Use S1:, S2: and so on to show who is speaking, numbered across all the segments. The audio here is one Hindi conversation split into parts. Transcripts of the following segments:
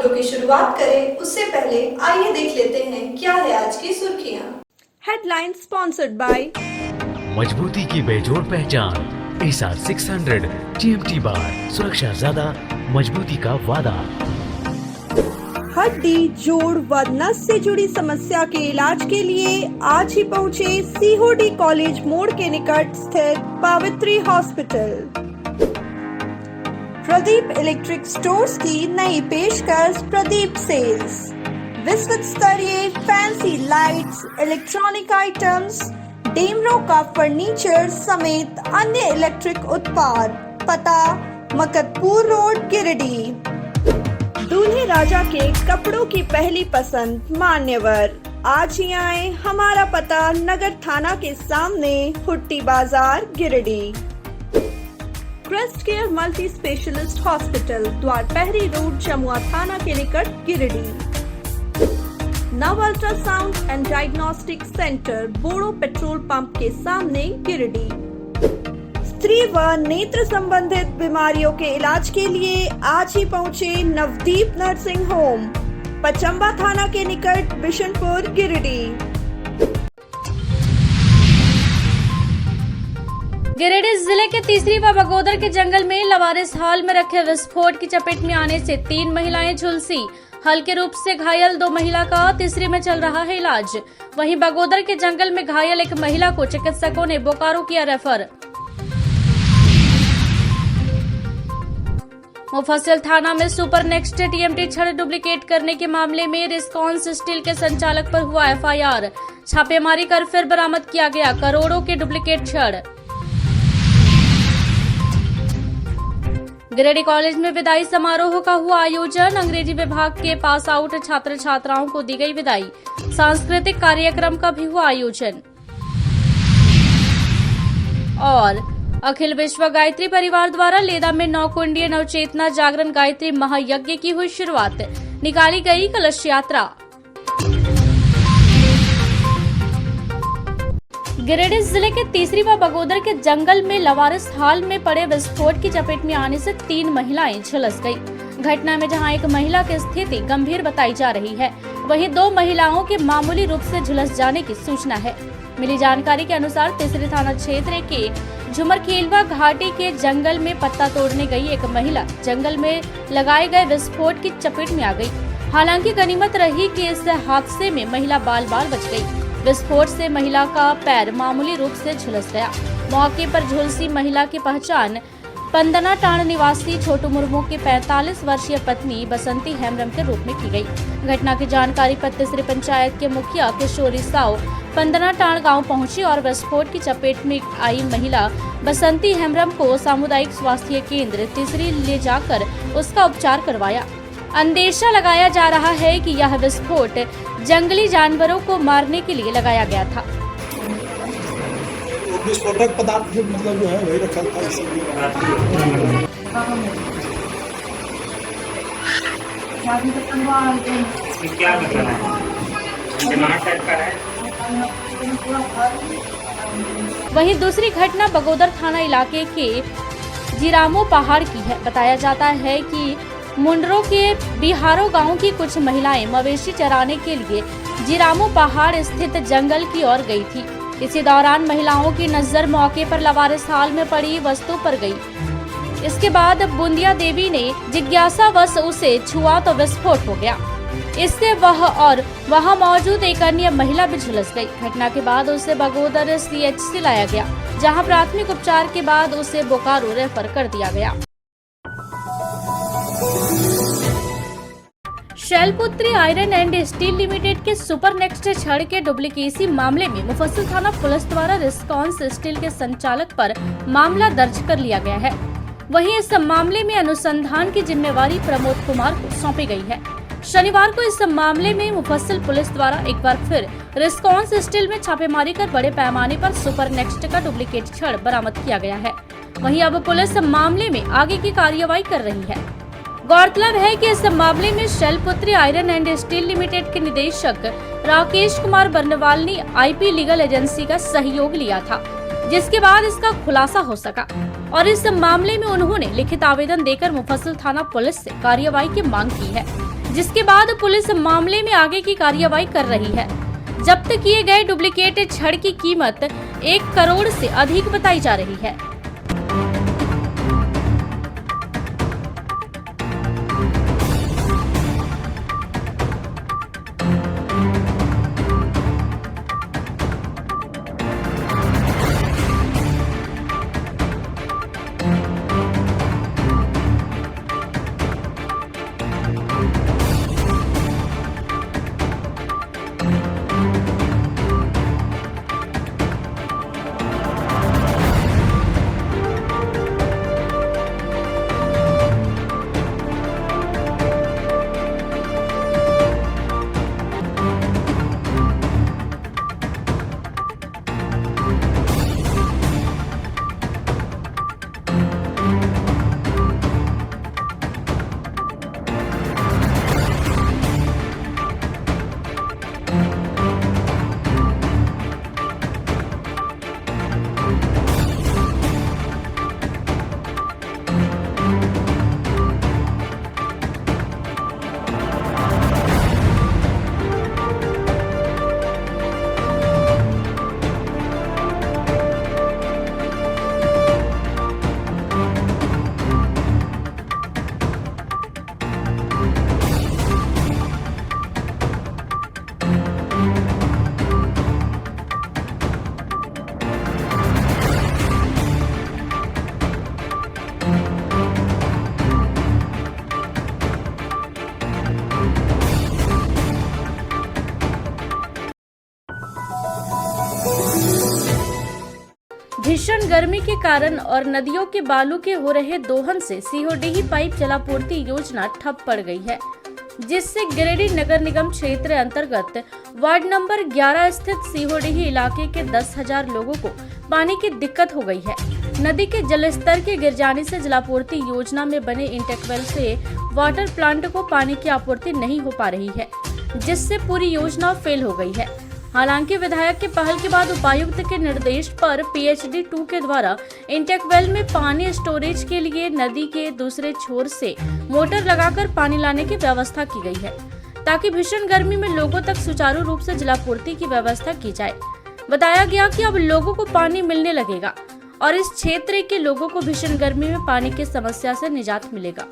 S1: खबरों की शुरुआत करें उससे पहले आइए देख लेते हैं क्या है आज की सुर्खियां।
S2: हेडलाइन स्पॉन्सर्ड बाय
S3: मजबूती की बेजोड़ पहचान एसआर 600 TMT बार, सुरक्षा ज्यादा, मजबूती का वादा।
S2: हड्डी, जोड़ व नस से जुड़ी समस्या के इलाज के लिए आज ही पहुँचे COD कॉलेज मोड़ के निकट स्थित पावित्री हॉस्पिटल। प्रदीप इलेक्ट्रिक स्टोर्स की नई पेशकश प्रदीप सेल्स। विश्व स्तरीय fancy lights, electronic items, Damro का फर्नीचर समेत अन्य इलेक्ट्रिक उत्पाद। पता मकतपुर रोड, गिरिडीह। दूल्हे राजा के कपड़ों की पहली पसंद मान्यवर। आज ही आए, हमारा पता नगर थाना के सामने, Hutti Bazar, Giridih. Crest care multi specialist hospital, Dwarpahari road, Jamua थाना के निकट, Giridih. Nav ultrasound and diagnostic centre, Boro petrol pump के सामने, गिरिडीह। स्त्री व नेत्र संबंधित बीमारियों के इलाज के लिए आज ही पहुँचे नवदीप नर्सिंग होम, पचम्बा थाना के निकट, बिशनपुर, गिरिडीह।
S4: गिरिडीह जिले के तीसरी व बगोदर के जंगल में लवारिस हाल में रखे विस्फोट की चपेट में आने से 3 महिलाएं झुलसी। हल्के रूप से घायल 2 महिला का तीसरी में चल रहा है इलाज। वहीं बगोदर के जंगल में घायल एक महिला को चिकित्सकों ने बोकारो किया रेफर। मुफस्सिल थाना में सुपर नेक्स्ट TMT छड़ डुप्लीकेट करने के मामले में रिस्कॉन्स स्टील के संचालक पर हुआ FIR। छापेमारी कर फिर बरामद किया गया करोड़ों के डुप्लीकेट छड़। गिरिडीह कॉलेज में विदाई समारोह का हुआ आयोजन। अंग्रेजी विभाग के पास आउट छात्र छात्राओं को दी गई विदाई। सांस्कृतिक कार्यक्रम का भी हुआ आयोजन। और अखिल विश्व गायत्री परिवार द्वारा लेदा में 9 कुंडीय नवचेतना जागरण गायत्री महायज्ञ की हुई शुरुआत। निकाली गई कलश यात्रा। गिरिडीह जिले के तीसरी व बगोदर के जंगल में लवारिस हाल में पड़े विस्फोट की चपेट में आने से 3 महिलाएं झुलस गयी। घटना में जहां एक महिला की स्थिति गंभीर बताई जा रही है, वहीं 2 महिलाओं के मामूली रूप से झुलस जाने की सूचना है। मिली जानकारी के अनुसार तीसरी थाना क्षेत्र के झुमरखेलवा घाटी के जंगल में पत्ता तोड़ने गई एक महिला जंगल में लगाए गए विस्फोट की चपेट में आ गई। हालांकि गनीमत रही कि इस हादसे में महिला बाल बाल बच गई। विस्फोट से महिला का पैर मामूली रूप से झुलस गया। मौके पर झुलसी महिला की पहचान पंदना टाण निवासी छोटू मुर्मू की 45 वर्षीय पत्नी बसंती हेम्ब्रम के रूप में की गई। घटना की जानकारी पर तीसरी पंचायत के मुखिया किशोरी साव पंदना टाण गांव पहुंची और विस्फोट की चपेट में आई महिला बसंती हेम्ब्रम को सामुदायिक स्वास्थ्य केंद्र तीसरी ले जाकर उसका उपचार करवाया। अंदेशा लगाया जा रहा है कि यह विस्फोट जंगली जानवरों को मारने के लिए लगाया गया था।
S5: विस्फोटक पदार्थ मतलब जो है वही रखा था इसीलिए।
S6: क्या मतलब है?
S4: वहीं दूसरी घटना बगोदर थाना इलाके के जिरामो पहाड़ की है। बताया जाता है कि मुंडरो के बिहारो गांव की कुछ महिलाएं मवेशी चराने के लिए जिरामो पहाड़ स्थित जंगल की ओर गई थी। इसी दौरान महिलाओं की नजर मौके पर लवारिस हाल में पड़ी वस्तु पर गई। इसके बाद बुंदिया देवी ने जिज्ञासावश उसे छुआ तो विस्फोट हो गया। इससे वह और वहां मौजूद एक अन्य महिला भी झुलस गई। घटना के बाद उसे बगोदर CHC लाया गया, जहां प्राथमिक उपचार के बाद उसे बोकारो रेफर कर दिया गया। Shailputri iron and steel limited के सुपर नेक्स्ट छड़ के डुप्लीकेसी मामले में मुफस्सिल थाना पुलिस द्वारा रिस्कॉन्स स्टील के संचालक पर मामला दर्ज कर लिया गया है। वहीं इस मामले में अनुसंधान की जिम्मेवारी प्रमोद कुमार को सौंपी गई है। शनिवार को इस मामले में मुफस्सिल पुलिस द्वारा एक बार फिर रिस्कॉन्स स्टील में छापेमारी कर बड़े पैमाने पर सुपर नेक्स्ट का डुप्लीकेट छड़ बरामद किया गया है। वहीं अब पुलिस मामले में आगे की कार्रवाई कर रही है। गौरतलब है कि इस मामले में Shailputri iron and steel limited के निदेशक राकेश कुमार बर्नवाल ने IP लीगल एजेंसी का सहयोग लिया था, जिसके बाद इसका खुलासा हो सका और इस मामले में उन्होंने लिखित आवेदन देकर मुफस्सिल थाना पुलिस से कार्रवाई की मांग की है, जिसके बाद पुलिस मामले में आगे की कार्रवाई कर रही है। जब्त किए गए डुप्लीकेट छड़ की कीमत 1 करोड़ से अधिक बताई जा रही है। भीषण गर्मी के कारण और नदियों के बालू के हो रहे दोहन से सीहोडीही पाइप जलापूर्ति योजना ठप पड़ गई है, जिससे गिरिडीह नगर निगम क्षेत्र अंतर्गत वार्ड नंबर 11 स्थित सीहोडीही इलाके के 10,000 लोगों को पानी की दिक्कत हो गई है। नदी के जलस्तर के गिर जाने से जलापूर्ति योजना में बने इंटेकवेल से वाटर प्लांट को पानी की आपूर्ति नहीं हो पा रही है, जिससे पूरी योजना फेल हो गई है। हालांकि विधायक के पहल के बाद उपायुक्त के निर्देश पर PHD 2 के द्वारा इंटेकवेल में पानी स्टोरेज के लिए नदी के दूसरे छोर से मोटर लगाकर पानी लाने की व्यवस्था की गई है, ताकि भीषण गर्मी में लोगों तक सुचारू रूप से जलापूर्ति की व्यवस्था की जाए। बताया गया कि अब लोगों को पानी मिलने लगेगा और इस क्षेत्र के लोगों को भीषण गर्मी में पानी की समस्या से निजात मिलेगा।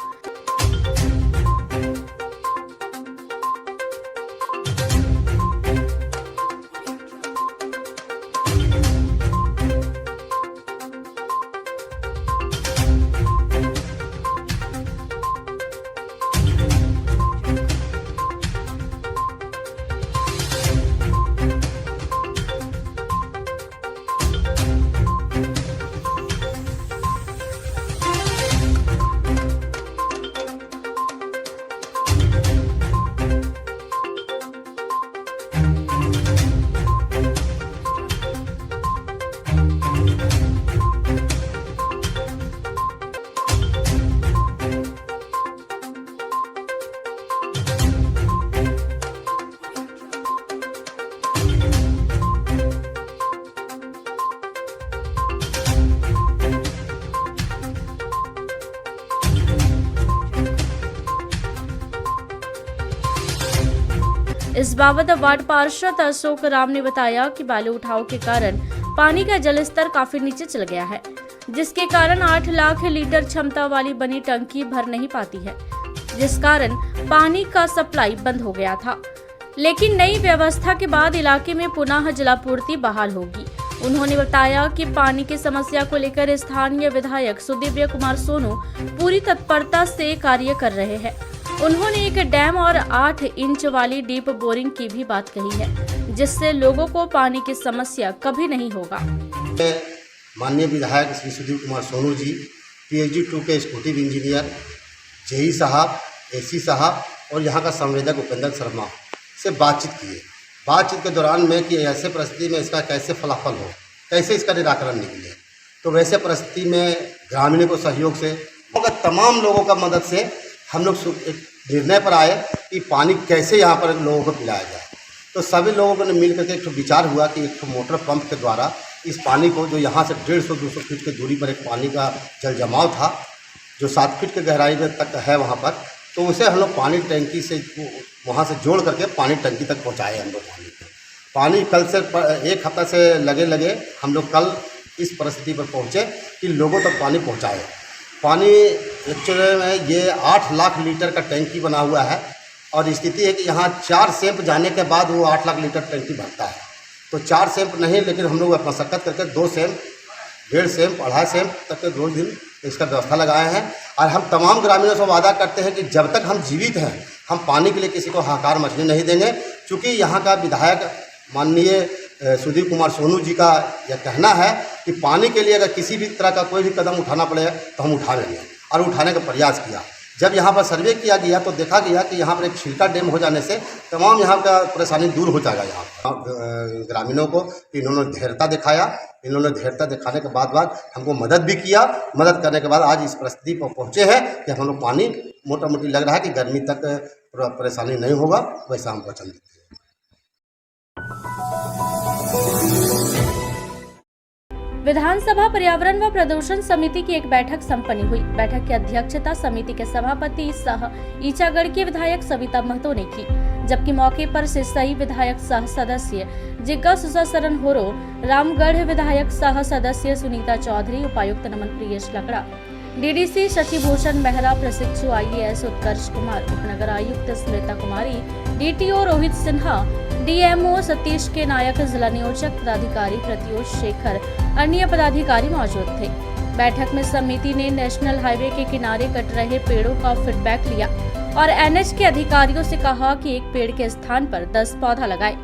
S4: इस बाबत वार्ड पार्षद अशोक राम ने बताया कि बालू उठाव के कारण पानी का जलस्तर काफी नीचे चल गया है, जिसके कारण 8 लाख लीटर क्षमता वाली बनी टंकी भर नहीं पाती है, जिस कारण पानी का सप्लाई बंद हो गया था। लेकिन नई व्यवस्था के बाद इलाके में पुनः जलापूर्ति बहाल होगी। उन्होंने बताया कि पानी की समस्या को लेकर स्थानीय विधायक सुदिव्य कुमार सोनू पूरी तत्परता से कार्य कर रहे हैं। उन्होंने एक डैम और 8 इंच वाली डीप बोरिंग की भी बात कही है, जिससे लोगों को पानी की समस्या कभी नहीं होगा।
S7: माननीय विधायक श्री सुदीप कुमार सोनू जी, PHD 2 के एक्जीक्यूटिव इंजीनियर, JE साहब, AC साहब और यहाँ का संवेदक उपेंद्र शर्मा से बातचीत किए। बातचीत के दौरान में कि ऐसे परिस्थिति में इसका कैसे फलाफल हो, कैसे इसका निराकरण निकले। तो वैसे परिस्थिति में ग्रामीणों को सहयोग से तमाम लोगों का मदद से हम लोग एक निर्णय पर आए कि पानी कैसे यहाँ पर लोगों को पिलाया जाए। तो सभी लोगों ने मिल करके एक विचार हुआ कि एक मोटर पंप के द्वारा इस पानी को, जो यहाँ से 150-200 फीट की दूरी पर एक पानी का जल जमाव था जो 7 फीट की गहराई में तक है वहाँ पर, तो उसे हम लोग पानी टंकी से वहाँ से जोड़ करके पानी टंकी तक पहुँचाए हम लोग। पानी कल से 1 हफ्ता से लगे हम लोग कल इस परिस्थिति पर पहुँचे कि लोगों तक पानी पहुँचाए। पानी एक्चुअली में ये 8 लाख लीटर का टंकी बना हुआ है और स्थिति है कि यहाँ 4 सैंप जाने के बाद वो 8 लाख लीटर टंकी भरता है। तो 4 सैंप नहीं, लेकिन हम लोग मशक्कत करके 2 सैंप, 1.5 सैंप, 2.5 सैंप तक के रोज दिन इसका व्यवस्था लगाए हैं। और हम तमाम ग्रामीणों से वादा करते हैं कि जब तक हम जीवित हैं हम पानी के लिए किसी को हाहाकार मचने नहीं देंगे, क्योंकि यहाँ का विधायक माननीय सुधीर कुमार सोनू जी का यह कहना है कि पानी के लिए अगर किसी भी तरह का कोई भी कदम उठाना पड़े तो हम उठा लेंगे, और उठाने का प्रयास किया। जब यहाँ पर सर्वे किया गया तो देखा गया कि यहाँ पर एक छिलका डैम हो जाने से तमाम यहाँ का परेशानी दूर हो जाएगा। यहाँ ग्रामीणों को इन्होंने धैर्यता दिखाया, इन्होंने धैर्यता दिखाने के बाद हमको मदद भी किया। मदद करने के बाद आज इस परिस्थिति पर पहुँचे हैं कि हम लोग पानी मोटा मोटी लग रहा है कि गर्मी तक परेशानी नहीं होगा, वैसा हम वचन देते हैं।
S4: विधानसभा पर्यावरण व प्रदूषण समिति की एक बैठक संपन्न हुई। बैठक की अध्यक्षता समिति के सभापति सह ईचागढ़ के विधायक सविता महतो ने की, जबकि मौके पर सिसई विधायक सह सदस्य जिग्गा सुसासरन होरो, रामगढ़ विधायक सह सदस्य सुनीता चौधरी, उपायुक्त नमन प्रियेश लकड़ा, डीडीसी शशिभूषण मेहरा, प्रशिक्षु IAS उत्कर्ष कुमार, उपनगर आयुक्त स्मृता कुमारी, DTO रोहित सिन्हा, DMO सतीश के नायक, जिला नियोजक पदाधिकारी प्रत्युष शेखर, अन्य पदाधिकारी मौजूद थे। बैठक में समिति ने नेशनल हाईवे के किनारे कट रहे पेड़ों का फीडबैक लिया और NH के अधिकारियों से कहा कि एक पेड़ के स्थान पर 10 पौधा लगाए।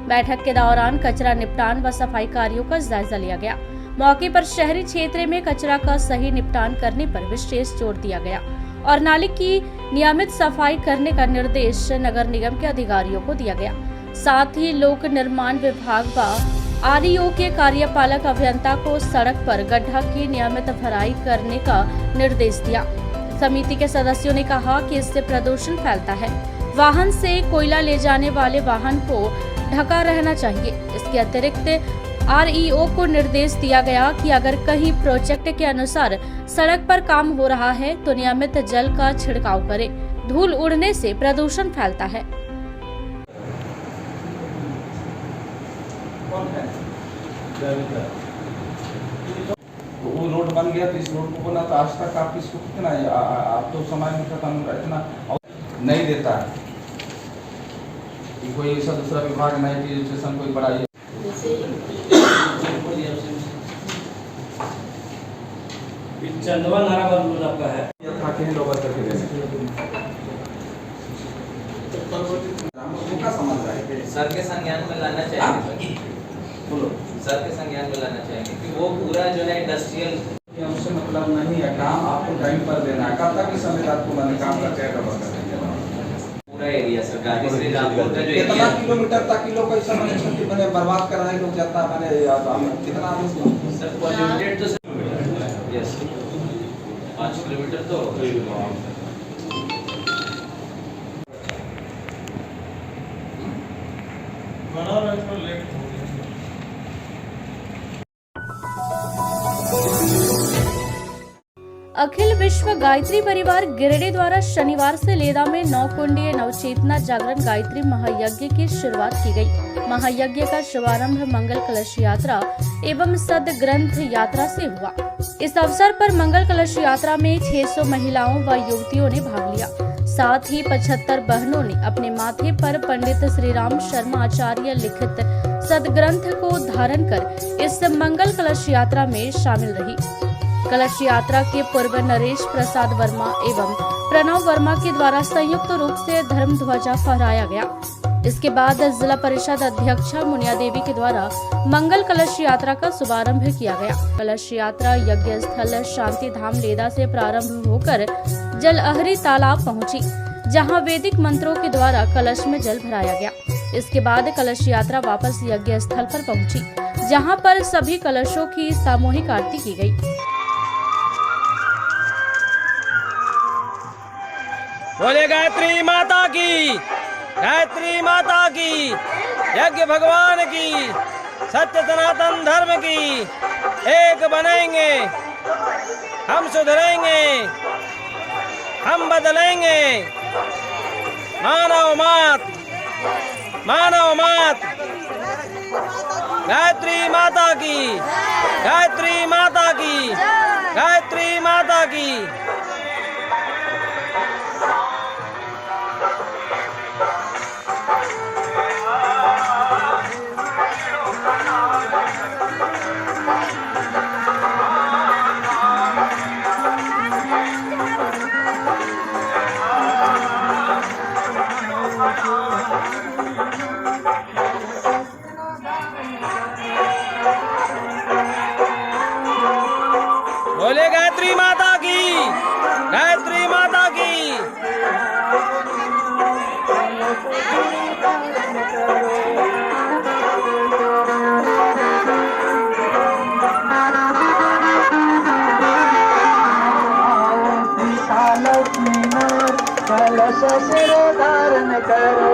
S4: बैठक के दौरान कचरा निपटान व सफाई कार्यों का जायजा लिया गया। मौके पर शहरी क्षेत्र में कचरा का सही निपटान करने पर विशेष जोर दिया गया और नाली की नियमित सफाई करने का निर्देश नगर निगम के अधिकारियों को दिया गया। साथ ही लोक निर्माण विभाग व REO के कार्यपालक अभियंता को सड़क पर गड्ढा की नियमित भराई करने का निर्देश दिया। समिति के सदस्यों ने कहा कि इससे प्रदूषण फैलता है। वाहन से कोयला ले जाने वाले वाहन को ढका रहना चाहिए। इसके अतिरिक्त REO को निर्देश दिया गया कि अगर कहीं प्रोजेक्ट के अनुसार सड़क पर काम हो रहा है तो नियमित जल का छिड़काव करे। धूल उड़ने से प्रदूषण फैलता है।
S8: वो रोड बन गया तो इस रोड को बोला तो आज तक आप इसको कितना आप तो समय में खत्म इतना नहीं देता है कि कोई ऐसा दूसरा विभाग नहीं कि रजिस्ट्रेशन कोई बड़ा
S6: चंदवा नारा बंद आपका है
S8: लोग करके देने समझ रहा है
S9: सर के संज्ञान में लाना चाहिए।
S8: बोलो
S9: सर के संज्ञान में लाना चाहिए कि वो पूरा जो है इंडस्ट्रियल
S8: हमसे मतलब नहीं है। काम आपको टाइम पर देना है। कब तक इस समय आपको मैंने काम करके
S9: पूरा एरिया सरकारी से रामपुर का जो
S8: कितना किलोमीटर तक लोग ऐसा मैंने बर्बाद कर रहे हैं लोग जाता मैंने कितना
S9: सर पॉल्यूटेड तो यस 5 किलोमीटर तो
S4: अखिल विश्व गायत्री परिवार गिरिडीह द्वारा शनिवार से लेदा में 9 कुंडीय नवचेतना जागरण गायत्री महायज्ञ की शुरुआत की गई। महायज्ञ का शुभारंभ मंगल कलश यात्रा एवं सदग्रंथ यात्रा से हुआ। इस अवसर पर मंगल कलश यात्रा में 600 महिलाओं व युवतियों ने भाग लिया। साथ ही 75 बहनों ने अपने माथे पर पंडित श्री राम शर्मा आचार्य लिखित सदग्रंथ को धारण कर इस मंगल कलश यात्रा में शामिल रही। कलश यात्रा के पूर्व नरेश प्रसाद वर्मा एवं प्रणव वर्मा के द्वारा संयुक्त रूप से धर्म ध्वजा फहराया गया। इसके बाद जिला परिषद अध्यक्षा मुनिया देवी के द्वारा मंगल कलश यात्रा का शुभारंभ किया गया। कलश यात्रा यज्ञ स्थल शांति धाम लेदा से प्रारंभ होकर जलअहरी तालाब पहुंची, जहां वैदिक मंत्रों के द्वारा कलश में जल भराया गया। इसके बाद कलश यात्रा वापस यज्ञ स्थल पर पहुंची, जहां पर सभी कलशों की सामूहिक आरती की गई।
S10: बोले गायत्री माता की, गायत्री माता की, यज्ञ भगवान की, सत्य सनातन धर्म की। एक बनेंगे, हम सुधरेंगे, हम बदलेंगे। मानव मात, मानव मात। गायत्री माता की, गायत्री माता की, गायत्री माता की। बोले गायत्री माता की, गायत्री माता की।
S11: कलश सिर धारण करो,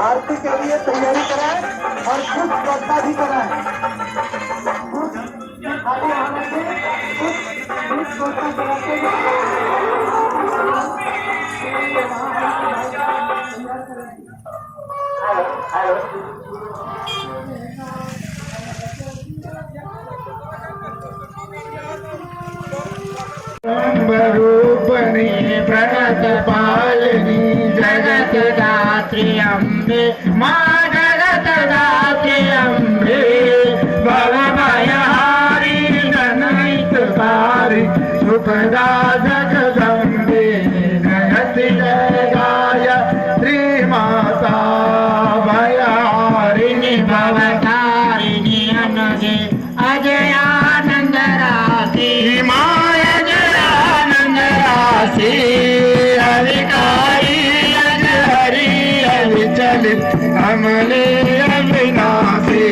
S11: आरती के लिए तैयारी कराएं और खुद श्रद्धा भी कराएं। आगे आने से खुद श्रद्धा कराते रूपनी प्रणत पालिनी जगत दात्री अम्बे, माँ जगत दात्री अम्बे, भव भयहारी जनहितकारी सुखदा जगदम्बे। जगति जय गायत्री माता भयहारिणी भवतारिणी अनगे अजयानंद राशि माया हरिकारी हरि अविचलित अमले अविनाशी।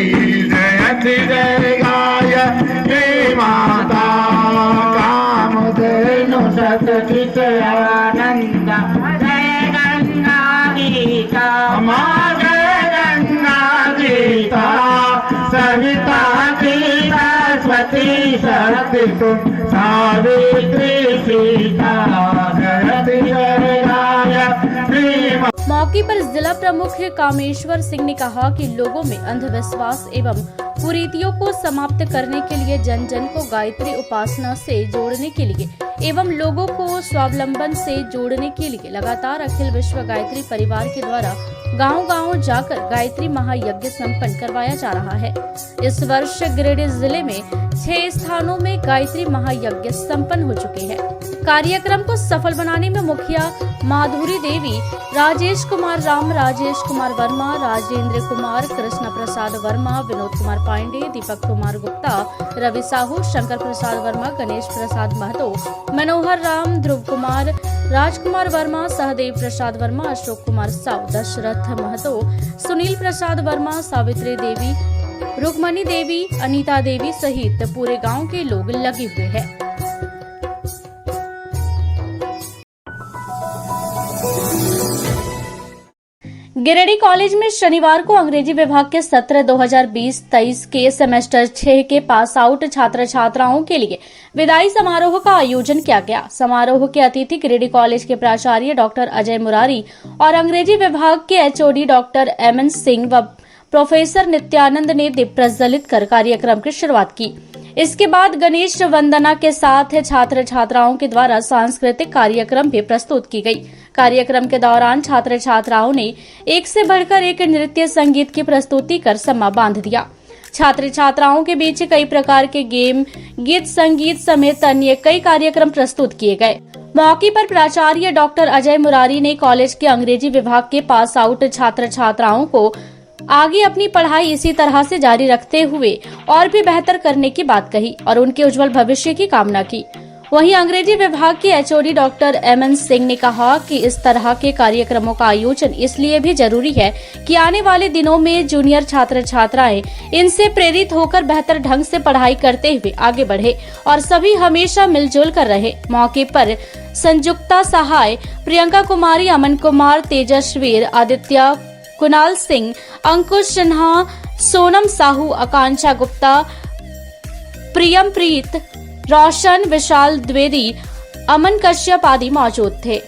S11: जयति जय गायत्री माता कामधेनु सतचित आनंद। जय गंगा गीता माँ, जय गंगा गीता, सविता गीता सरस्वती शक्ति तुम सावित्री सीता।
S4: मौके पर जिला प्रमुख कामेश्वर सिंह ने कहा कि लोगों में अंधविश्वास एवं कुरीतियों को समाप्त करने के लिए जन जन को गायत्री उपासना से जोड़ने के लिए एवं लोगों को स्वावलंबन से जोड़ने के लिए लगातार अखिल विश्व गायत्री परिवार के द्वारा गांव-गांव जाकर गायत्री महायज्ञ संपन्न करवाया जा रहा है। इस वर्ष गिरिडीह जिले में 6 स्थानों में गायत्री महायज्ञ संपन्न हो चुके हैं। कार्यक्रम को सफल बनाने में मुखिया माधुरी देवी, राजेश कुमार राम, राजेश कुमार वर्मा, राजेंद्र कुमार, कृष्ण प्रसाद वर्मा, विनोद कुमार पांडे, दीपक कुमार गुप्ता, रवि साहू, शंकर प्रसाद वर्मा, गणेश प्रसाद महतो, मनोहर राम, ध्रुव कुमार, राजकुमार वर्मा, सहदेव प्रसाद वर्मा, अशोक कुमार साव, दशरथ महतो, सुनील प्रसाद वर्मा, सावित्री देवी, रुक्मणी देवी, अनीता देवी सहित पूरे गांव के लोग लगे हुए हैं। गिरिडीह कॉलेज में शनिवार को अंग्रेजी विभाग के सत्र 2020-23 के सेमेस्टर 6 के पास आउट छात्र छात्राओं के लिए विदाई समारोह का आयोजन किया गया। समारोह के अतिथि गिरिडीह कॉलेज के प्राचार्य डॉक्टर अजय मुरारी और अंग्रेजी विभाग के एचओडी डॉक्टर एमएन सिंह व प्रोफेसर नित्यानंद ने दीप प्रज्वलित कर कार्यक्रम की शुरुआत की। इसके बाद गणेश वंदना के साथ छात्र छात्राओं के द्वारा सांस्कृतिक कार्यक्रम भी प्रस्तुत की गई। कार्यक्रम के दौरान छात्र छात्राओं ने एक से बढ़कर एक नृत्य संगीत की प्रस्तुति कर समा बांध दिया। छात्र छात्राओं के बीच कई प्रकार के गेम, गीत संगीत समेत अन्य कई कार्यक्रम प्रस्तुत किए गए। मौके पर प्राचार्य डॉक्टर अजय मुरारी ने कॉलेज के अंग्रेजी विभाग के पास आउट छात्र छात्राओं को आगे अपनी पढ़ाई इसी तरह से जारी रखते हुए और भी बेहतर करने की बात कही और उनके उज्जवल भविष्य की कामना की। वहीं अंग्रेजी विभाग के एचओडी डॉक्टर एमएन सिंह ने कहा कि इस तरह के कार्यक्रमों का आयोजन इसलिए भी जरूरी है कि आने वाले दिनों में जूनियर छात्र छात्राएं इनसे प्रेरित होकर बेहतर ढंग से पढ़ाई करते हुए आगे बढ़े और सभी हमेशा मिलजुल कर रहे। मौके पर संजुक्ता सहाय, प्रियंका कुमारी, अमन कुमार, तेजस्वीर, आदित्य, कुणाल सिंह, अंकुश सिन्हा, सोनम साहू, आकांक्षा गुप्ता, प्रियम प्रीत, रोशन, विशाल द्विवेदी, अमन कश्यप आदि मौजूद थे।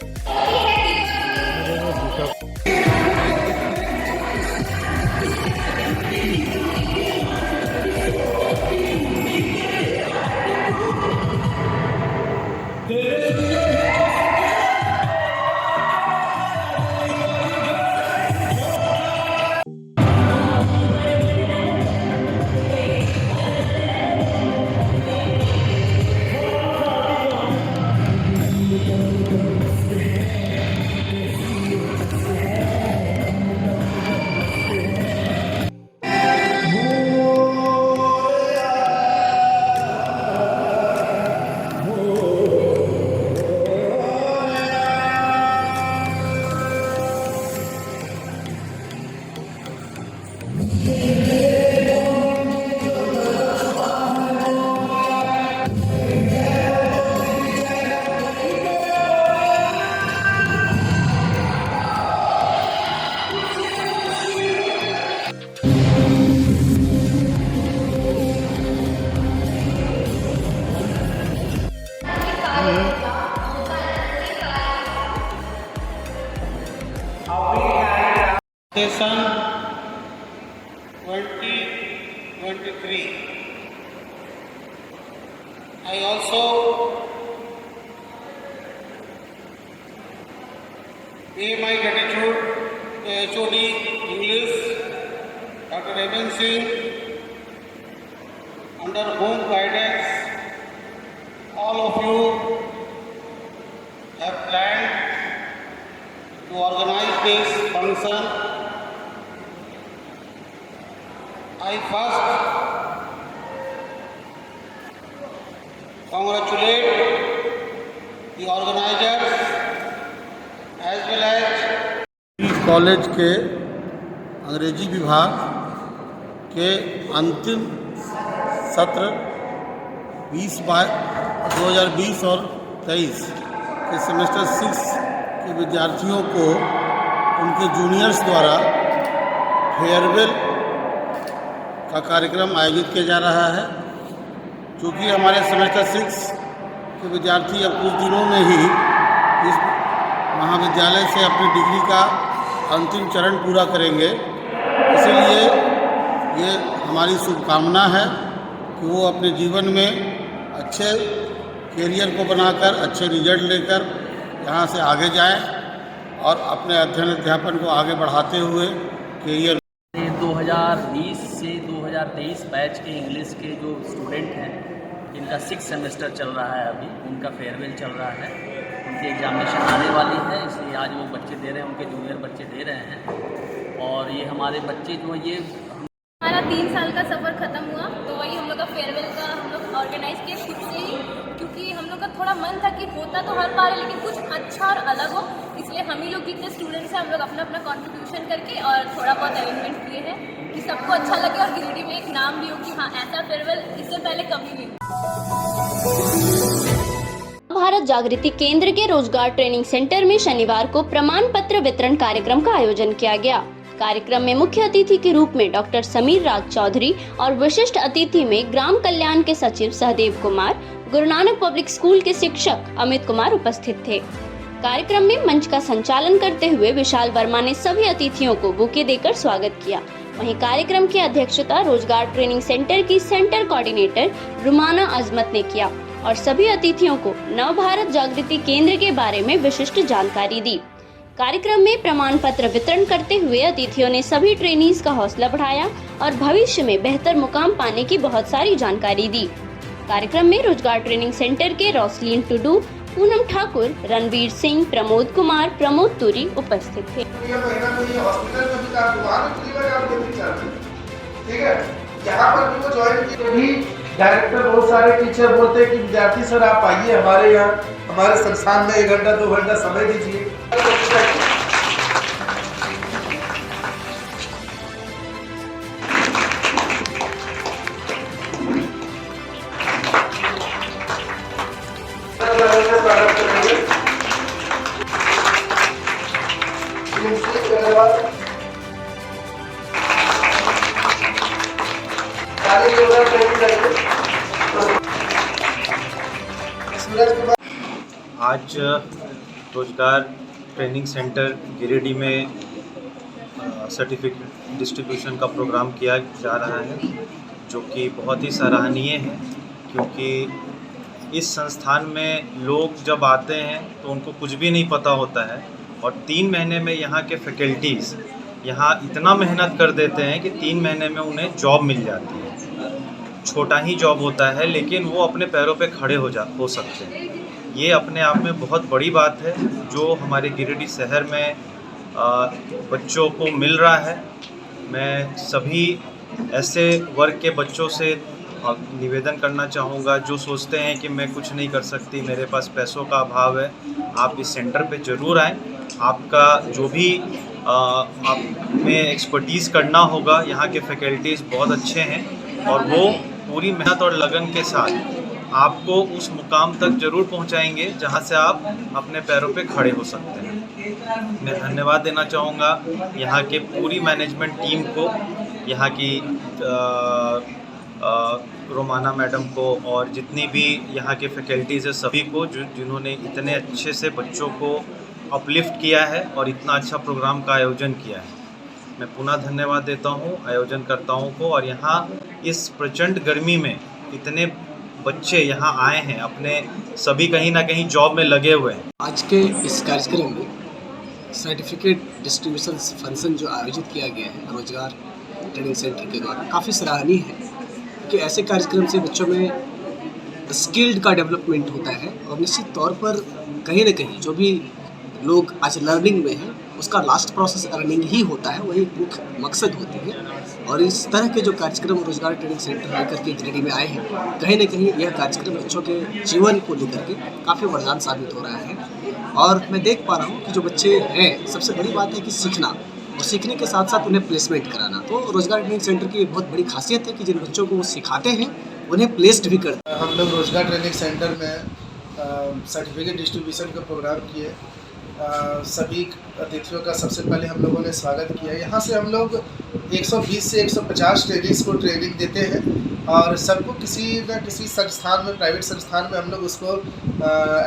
S11: Session 2023. I also pay my gratitude to HOD English, Dr. Evan Singh, under whom guidance all of you have planned to organize this function. I first congratulate the organizers as well as college के अंग्रेजी विभाग के अंतिम सत्र 2020 और 23 के सेमेस्टर 6 के विद्यार्थियों को उनके जूनियर्स द्वारा फेयरवेल का कार्यक्रम आयोजित किया जा रहा है। क्योंकि हमारे सेमेस्टर 6 के विद्यार्थी अब कुछ दिनों में ही इस महाविद्यालय से अपनी डिग्री का अंतिम चरण पूरा करेंगे, इसलिए ये हमारी शुभकामना है कि वो अपने जीवन में अच्छे कैरियर को बनाकर अच्छे रिजल्ट लेकर यहाँ से आगे जाएं और अपने अध्ययन अध्यापन को आगे बढ़ाते हुए कैरियर
S9: 2020 से 2023 बैच के इंग्लिश के जो स्टूडेंट हैं, इनका 6 सेमेस्टर चल रहा है, अभी उनका फेयरवेल चल रहा है, उनकी एग्जामिनेशन आने वाली है, इसलिए आज वो बच्चे दे रहे हैं, उनके जूनियर बच्चे दे रहे हैं। और ये हमारे बच्चे जो ये
S12: हमारा 3 साल का सफ़र ख़त्म हुआ, तो वही हम लोग का फेयरवेल का हम लोग ऑर्गेनाइज़ किए खुद से ही, क्योंकि हम लोग का थोड़ा मन था कि होता तो हर बार है लेकिन कुछ अच्छा और अलग हो, इसलिए हम ही लोग जितने स्टूडेंट्स हैं हम लोग अपना अपना कंट्रीब्यूशन करके और थोड़ा बहुत अरेंजमेंट किए हैं कि सबको अच्छा लगे और गिरिडीह में एक नाम भी हो कि हाँ ऐसा फेयरवेल इससे पहले कभी नहीं।
S4: भारत जागृति केंद्र के रोजगार ट्रेनिंग सेंटर में शनिवार को प्रमाण पत्र वितरण कार्यक्रम का आयोजन किया गया। कार्यक्रम में मुख्य अतिथि के रूप में डॉक्टर समीर राज चौधरी और विशिष्ट अतिथि में ग्राम कल्याण के सचिव सहदेव कुमार, गुरु नानक पब्लिक स्कूल के शिक्षक अमित कुमार उपस्थित थे। कार्यक्रम में मंच का संचालन करते हुए विशाल वर्मा ने सभी अतिथियों को बुके देकर स्वागत किया। वहीं कार्यक्रम की अध्यक्षता रोजगार ट्रेनिंग सेंटर की सेंटर कोऑर्डिनेटर रुमाना अजमत ने किया और सभी अतिथियों को नव भारत जागृति केंद्र के बारे में विशिष्ट जानकारी दी। कार्यक्रम में प्रमाण पत्र वितरण करते हुए अतिथियों ने सभी ट्रेनीज का हौसला बढ़ाया और भविष्य में बेहतर मुकाम पाने की बहुत सारी जानकारी दी। कार्यक्रम में रोजगार ट्रेनिंग सेंटर के रोसलीन टुडू, पूनम ठाकुर, रणवीर सिंह, प्रमोद कुमार, प्रमोद तुरी उपस्थित थे।
S11: यहाँ पर भी वो ज्वाइन की डायरेक्टर बहुत सारे टीचर बोलते हैं कि विद्यार्थी सर आप आइए हमारे यहाँ, हमारे संस्थान में 1 घंटा 2 घंटा समय दीजिए।
S13: आज रोजगार ट्रेनिंग सेंटर गिरिडीह में सर्टिफिकेट डिस्ट्रीब्यूशन का प्रोग्राम किया जा रहा है, जो कि बहुत ही सराहनीय है, क्योंकि इस संस्थान में लोग जब आते हैं तो उनको कुछ भी नहीं पता होता है और 3 महीने में यहाँ के फैकल्टीज़ यहाँ इतना मेहनत कर देते हैं कि 3 महीने में उन्हें जॉब मिल जाती है। छोटा ही जॉब होता है, लेकिन वो अपने पैरों पे खड़े हो सकते हैं। ये अपने आप में बहुत बड़ी बात है जो हमारे गिरिडीह शहर में बच्चों को मिल रहा है। मैं सभी ऐसे वर्ग के बच्चों से निवेदन करना चाहूँगा जो सोचते हैं कि मैं कुछ नहीं कर सकती, मेरे पास पैसों का अभाव है। आप इस सेंटर पे ज़रूर आएँ। आपका जो भी आप में एक्सपर्टीज़ करना होगा, यहाँ के फैकल्टीज़ बहुत अच्छे हैं और वो पूरी मेहनत और लगन के साथ आपको उस मुकाम तक ज़रूर पहुँचाएंगे जहाँ से आप अपने पैरों पे खड़े हो सकते हैं। मैं धन्यवाद देना चाहूँगा यहाँ के पूरी मैनेजमेंट टीम को, यहाँ की रोमाना मैडम को और जितनी भी यहाँ के फैकल्टीज़ है सभी को, जिन्होंने इतने अच्छे से बच्चों को अपलिफ्ट किया है और इतना अच्छा प्रोग्राम का आयोजन किया है। मैं पुनः धन्यवाद देता हूँ आयोजनकर्ताओं को। और यहाँ इस प्रचंड गर्मी में इतने बच्चे यहाँ आए हैं, अपने सभी कहीं ना कहीं जॉब में लगे हुए हैं।
S14: आज के इस कार्यक्रम में सर्टिफिकेट डिस्ट्रीब्यूशन फंक्शन जो आयोजित किया गया है रोजगार ट्रेनिंग सेंटर के द्वारा, काफ़ी सराहनीय है कि ऐसे कार्यक्रम से बच्चों में स्किल्ड का डेवलपमेंट होता है और निश्चित तौर पर कहीं ना कहीं जो भी लोग आज लर्निंग में हैं उसका लास्ट प्रोसेस अर्निंग ही होता है, वही मुख्य मकसद होती है। और इस तरह के जो कार्यक्रम रोजगार ट्रेनिंग सेंटर लेकर के गिरिडीह में आए हैं, कहीं ना कहीं यह कार्यक्रम बच्चों के जीवन को लेकर के काफ़ी वरदान साबित हो रहा है। और मैं देख पा रहा हूँ कि जो बच्चे हैं, सबसे बड़ी बात है कि सीखना और सीखने के साथ साथ उन्हें प्लेसमेंट कराना। तो रोजगार ट्रेनिंग सेंटर की बहुत बड़ी खासियत है कि जिन बच्चों को वो सिखाते हैं उन्हें प्लेस्ड भी करते हैं।
S11: हम लोग रोजगार ट्रेनिंग सेंटर में सर्टिफिकेट डिस्ट्रीब्यूशन का प्रोग्राम किए। सभी अतिथियों का सबसे पहले हम लोगों ने स्वागत किया। यहाँ से हम लोग 120 से 150 ट्रेनिंग्स को ट्रेनिंग देते हैं और सबको किसी न किसी संस्थान में, प्राइवेट संस्थान में हम लोग उसको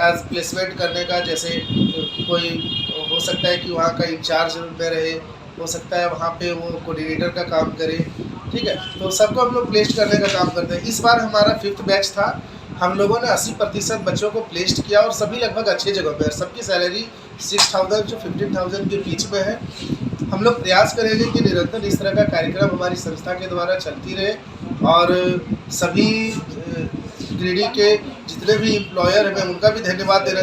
S11: एज प्लेसमेंट करने का, जैसे कोई हो सकता है कि वहाँ का इंचार्ज में रहे, हो सकता है वहाँ पे वो कोऑर्डिनेटर का काम करे, ठीक है। तो सबको हम लोग प्लेस्ड करने का काम करते हैं। इस बार हमारा 5th बैच था। हम लोगों ने 80% बच्चों को प्लेस्ड किया और सभी लगभग अच्छे जगह पे है। सबकी सैलरी 6,000 से 15,000 के बीच में है। हम लोग प्रयास करेंगे कि निरंतर इस तरह का कार्यक्रम हमारी संस्था के द्वारा चलती रहे और सभी गिरिडीह के जितने भी एम्प्लॉयर हैं उनका भी धन्यवाद देना।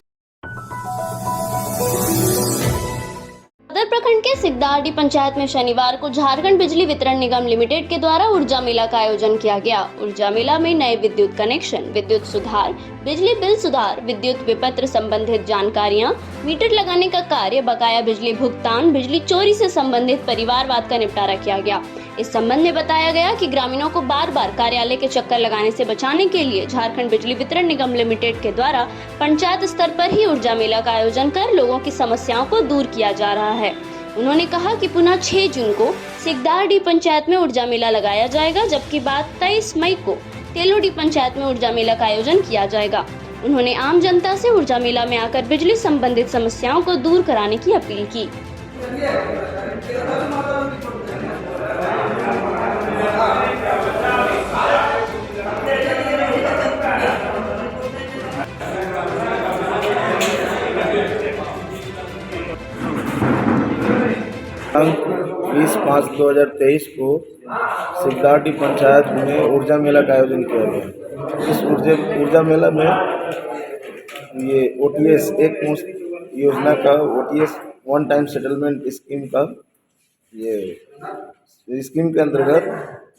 S15: सदर प्रखंड के सिकदारडी पंचायत में शनिवार को झारखंड बिजली वितरण निगम लिमिटेड के द्वारा ऊर्जा मेला का आयोजन किया गया। ऊर्जा मेला में नए विद्युत कनेक्शन, विद्युत सुधार, बिजली बिल सुधार, विद्युत विपत्र संबंधित जानकारियां, मीटर लगाने का कार्य, बकाया बिजली भुगतान, बिजली चोरी से संबंधित परिवारवाद का निपटारा किया गया। इस संबंध में बताया गया कि ग्रामीणों को बार बार कार्यालय के चक्कर लगाने से बचाने के लिए झारखंड बिजली वितरण निगम लिमिटेड के द्वारा पंचायत स्तर पर ही ऊर्जा मेला का आयोजन कर लोगों की समस्याओं को दूर किया जा रहा है। उन्होंने कहा कि पुनः 6 जून को सिकदारडी पंचायत में ऊर्जा मेला लगाया जाएगा, जबकि बाद 23 मई को तेलोडी पंचायत में ऊर्जा मेला का आयोजन किया जाएगा। उन्होंने आम जनता से ऊर्जा मेला में आकर बिजली संबंधित समस्याओं को दूर कराने की अपील की।
S16: 20/5/2023 को सिकदारडी पंचायत में ऊर्जा मेला का आयोजन किया गया। इस ऊर्जा मेला में ये OTS एक मुश्त योजना का OTS one time settlement scheme का, ये स्कीम के अंतर्गत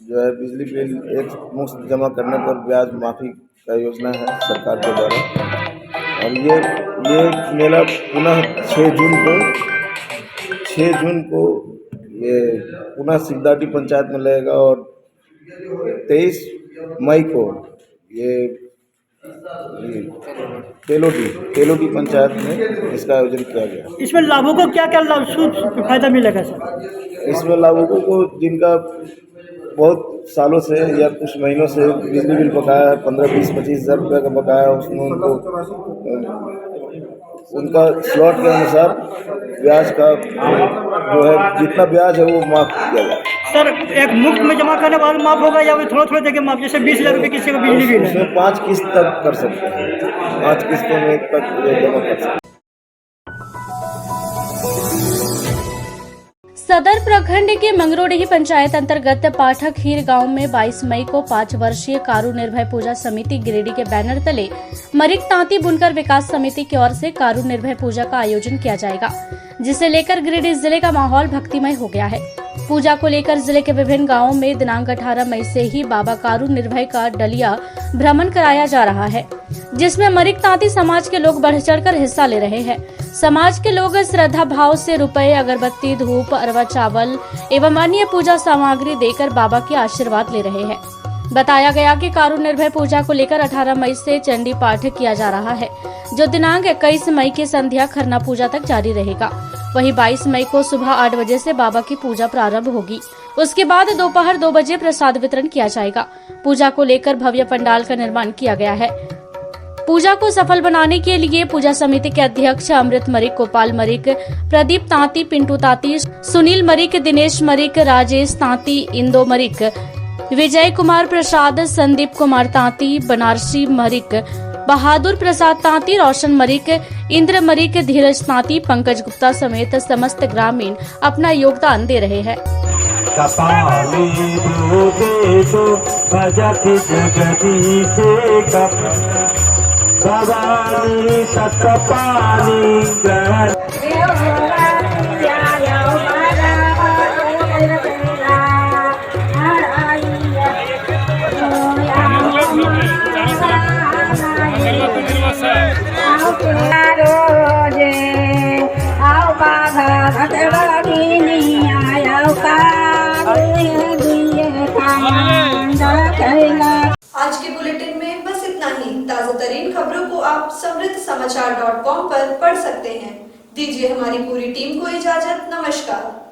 S16: जो है बिजली बिल एक मुश्त जमा करने पर ब्याज माफ़ी का योजना है सरकार के द्वारा। और ये मेला पुनः 6 जून को ये पुनः सिकदारडी पंचायत में लगेगा और 23 मई को ये तेलोडी पंचायत में इसका आयोजन किया गया।
S17: इसमें लाभों को क्या क्या फायदा मिलेगा सर?
S16: इसमें लाभुकों को जिनका बहुत सालों से या कुछ महीनों से बिजली बिल बकाया है, 15-20-25 हज़ार रुपये का बकाया है। उसमें उनको उनका स्लॉट के अनुसार ब्याज का जो है जितना ब्याज है वो माफ़ किया जाए।
S17: सर एक मुफ्त में जमा करने बाद माफ होगा या थोड़ा थोड़ा देके माफ, जैसे 20 लाख रुपये किसी का बिजली बिल है
S16: उसमें 5 किस्त तक कर सकते हैं, 5 किस्तों में तक जमा कर सकते हैं।
S4: सदर प्रखंड के मंगरोडीही पंचायत अंतर्गत पाठक हीर गांव में 22 मई को 5 वर्षीय कारू निर्भय पूजा समिति गिरिडीह के बैनर तले मरिक तांती बुनकर विकास समिति की ओर से कारू निर्भय पूजा का आयोजन किया जाएगा, जिसे लेकर गिरिडीह जिले का माहौल भक्तिमय हो गया है। पूजा को लेकर जिले के विभिन्न गांवों में दिनांक 18 मई से ही बाबा कारू निर्भय का डलिया भ्रमण कराया जा रहा है, जिसमें मरिक तांती समाज के लोग बढ़ चढ़कर हिस्सा ले रहे हैं। समाज के लोग श्रद्धा भाव से रुपए, अगरबत्ती, धूप, अरवा चावल एवं अन्य पूजा सामग्री देकर बाबा के आशीर्वाद ले रहे हैं। बताया गया कि कारू निर्भय पूजा को लेकर 18 मई से चंडी पाठ किया जा रहा है, जो दिनांक 21 मई की संध्या खरना पूजा तक जारी रहेगा। वहीं 22 मई को सुबह 8 बजे से बाबा की पूजा प्रारंभ होगी। उसके बाद दोपहर 2 बजे प्रसाद वितरण किया जाएगा। पूजा को लेकर भव्य पंडाल का निर्माण किया गया है। पूजा को सफल बनाने के लिए पूजा समिति के अध्यक्ष अमृत मरिक, गोपाल मरिक, प्रदीप तांती, पिंटू तांती, सुनील मरिक, दिनेश मरिक, राजेश तांती, इंदो मरिक, विजय कुमार प्रसाद, संदीप कुमार तांती, बनारसी मरिक, बहादुर प्रसाद तांती, रोशन मरिक, इंद्र मरिक, धीरज तांती, पंकज गुप्ता समेत समस्त ग्रामीण अपना योगदान दे रहे हैं।
S1: आज के बुलेटिन में बस इतना ही। ताज़ा तरीन खबरों को आप समृद्धसमाचार.com पर पढ़ सकते हैं। दीजिए हमारी पूरी टीम को इजाजत। नमस्कार।